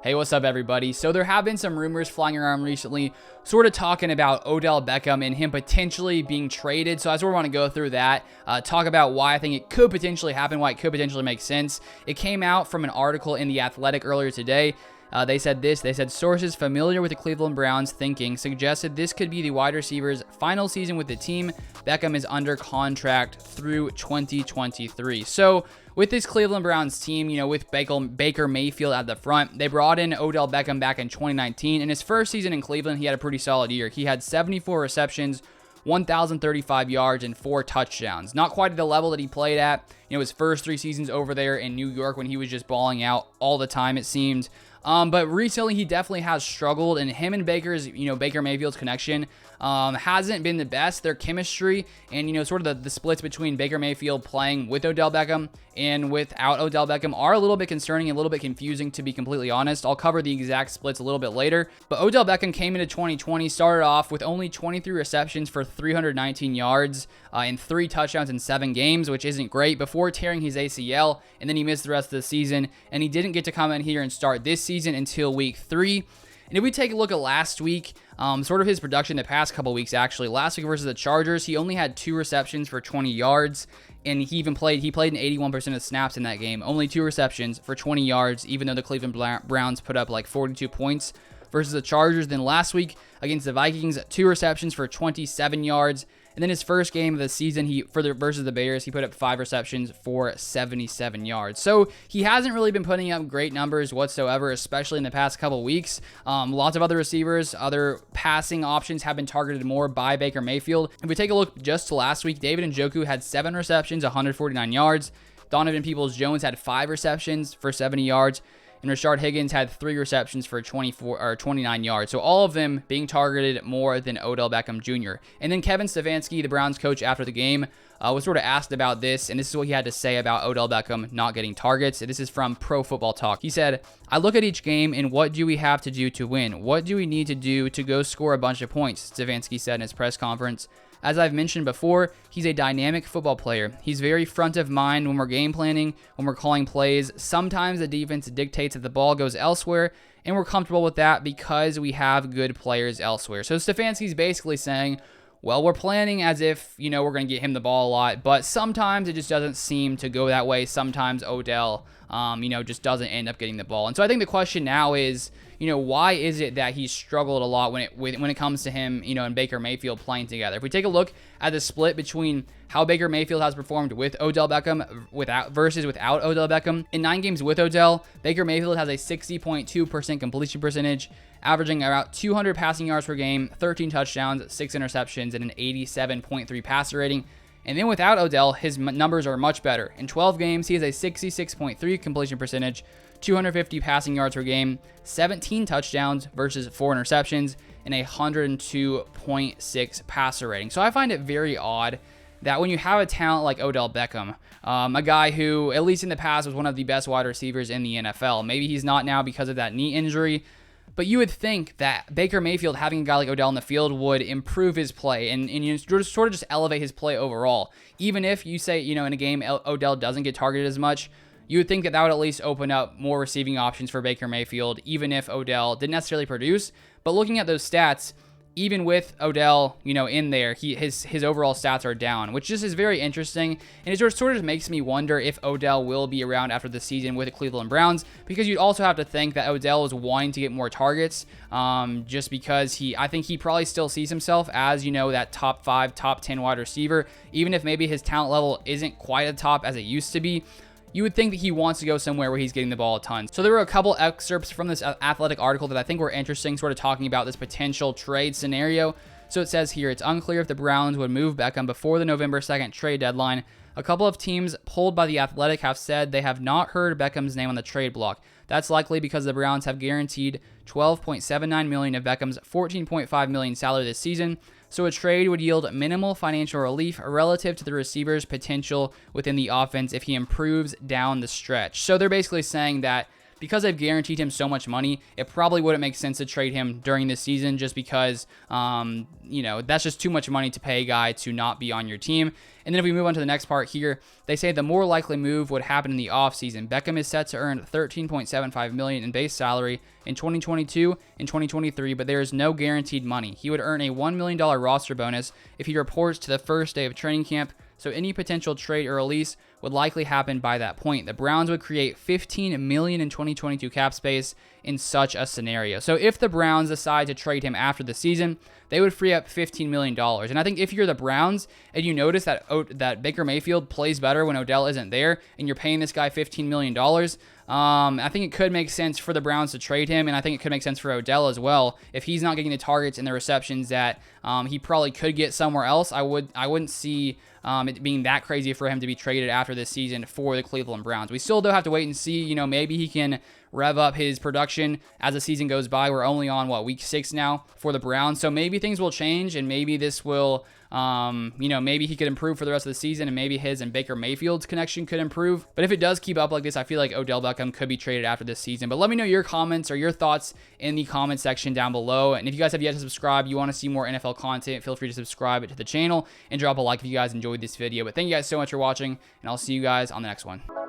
Hey, what's up, everybody? So there have been some rumors flying around recently, sort of talking about Odell Beckham and him potentially being traded. So I sort of want to go through that, talk about why I think it could potentially happen, why it could potentially make sense. It came out from an article in The Athletic earlier today. They said this. They said sources familiar with the Cleveland Browns' thinking suggested this could be the wide receiver's final season with the team. Beckham is under contract through 2023. So with this Cleveland Browns team, with Baker Mayfield at the front, they brought in Odell Beckham back in 2019. In his first season in Cleveland, he had a pretty solid year. He had 74 receptions, 1,035 yards, and 4 touchdowns. Not quite at the level that he played at, his first 3 seasons over there in New York when he was just balling out all the time, it seemed. But recently he definitely has struggled, and him and Baker Mayfield's connection hasn't been the best. Their chemistry and, sort of the splits between Baker Mayfield playing with Odell Beckham and without Odell Beckham are a little bit concerning and a little bit confusing, to be completely honest. I'll cover the exact splits a little bit later. But Odell Beckham came into 2020, started off with only 23 receptions for 319 yards and 3 touchdowns in 7 games, which isn't great, before tearing his ACL, and then he missed the rest of the season, and he didn't get to come in here and start this season until week 3. And if we take a look at last week, sort of his production the past couple weeks, actually. Last week versus the Chargers, he only had 2 receptions for 20 yards, and he played in 81% of snaps in that game. Only 2 receptions for 20 yards, even though the Cleveland Browns put up like 42 points versus the Chargers. Then last week against the Vikings, 2 receptions for 27 yards. And then his first game of the season, versus the Bears, he put up 5 receptions for 77 yards. So he hasn't really been putting up great numbers whatsoever, especially in the past couple weeks. Lots of other receivers, other passing options have been targeted more by Baker Mayfield. If we take a look just to last week, David Njoku had 7 receptions, 149 yards. Donovan Peoples-Jones had 5 receptions for 70 yards. And Rashard Higgins had 3 receptions for 29 yards. So all of them being targeted more than Odell Beckham Jr. And then Kevin Stefanski, the Browns coach, after the game, was sort of asked about this, and this is what he had to say about Odell Beckham not getting targets. This is from Pro Football Talk. He said, "I look at each game and what do we have to do to win? What do we need to do to go score a bunch of points?" Stefanski said in his press conference. "As I've mentioned before, he's a dynamic football player. He's very front of mind when we're game planning, when we're calling plays. Sometimes the defense dictates that the ball goes elsewhere, and we're comfortable with that because we have good players elsewhere." So Stefanski's basically saying, well, we're planning as if, we're going to get him the ball a lot, but sometimes it just doesn't seem to go that way. Sometimes Odell, just doesn't end up getting the ball. And so I think the question now is, why is it that he's struggled a lot when it comes to him, and Baker Mayfield playing together? If we take a look at the split between how Baker Mayfield has performed with Odell Beckham versus without Odell Beckham, in 9 games with Odell, Baker Mayfield has a 60.2% completion percentage, averaging about 200 passing yards per game, 13 touchdowns, 6 interceptions, and an 87.3 passer rating. And then without Odell, his numbers are much better. In 12 games, he has a 66.3 completion percentage, 250 passing yards per game, 17 touchdowns versus 4 interceptions, and a 102.6 passer rating. So I find it very odd that when you have a talent like Odell Beckham, a guy who, at least in the past, was one of the best wide receivers in the NFL. Maybe he's not now because of that knee injury, but you would think that Baker Mayfield, having a guy like Odell in the field, would improve his play and sort of just elevate his play overall. Even if you say, in a game Odell doesn't get targeted as much, you would think that would at least open up more receiving options for Baker Mayfield, even if Odell didn't necessarily produce. But looking at those stats, even with Odell, in there, his overall stats are down, which just is very interesting. And it sort of just makes me wonder if Odell will be around after the season with the Cleveland Browns, because you'd also have to think that Odell is wanting to get more targets, just because I think he probably still sees himself as, that top 5, top 10 wide receiver, even if maybe his talent level isn't quite at the top as it used to be. You would think that he wants to go somewhere where he's getting the ball a ton. So there were a couple excerpts from this Athletic article that I think were interesting, sort of talking about this potential trade scenario. So it says here, it's unclear if the Browns would move Beckham before the November 2nd trade deadline. A couple of teams polled by The Athletic have said they have not heard Beckham's name on the trade block. That's likely because the Browns have guaranteed $12.79 million of Beckham's $14.5 million salary this season, so a trade would yield minimal financial relief relative to the receiver's potential within the offense if he improves down the stretch. So they're basically saying that because they've guaranteed him so much money, it probably wouldn't make sense to trade him during this season just because, you know, that's just too much money to pay a guy to not be on your team. And then if we move on to the next part here, they say the more likely move would happen in the offseason. Beckham is set to earn $13.75 million in base salary in 2022 and 2023, but there is no guaranteed money. He would earn a $1 million roster bonus if he reports to the first day of training camp, so any potential trade or release would likely happen by that point. The Browns would create $15 million in 2022 cap space in such a scenario. So if the Browns decide to trade him after the season, they would free up $15 million. And I think if you're the Browns and you notice that Baker Mayfield plays better when Odell isn't there and you're paying this guy $15 million, I think it could make sense for the Browns to trade him, and I think it could make sense for Odell as well. If he's not getting the targets and the receptions that he probably could get somewhere else, I wouldn't see it being that crazy for him to be traded after this season for the Cleveland Browns. We still do have to wait and see. You know, maybe he can rev up his production as the season goes by. We're only on, week 6 now for the Browns, so maybe things will change, and maybe this will, you know, maybe he could improve for the rest of the season, and maybe his and Baker Mayfield's connection could improve. But if it does keep up like this, I feel like Odell Beckham could be traded after this season. But let me know your comments or your thoughts in the comment section down below. And if you guys have yet to subscribe, you want to see more NFL content, feel free to subscribe to the channel and drop a like if you guys enjoyed this video. But thank you guys so much for watching, and I'll see you guys on the next one.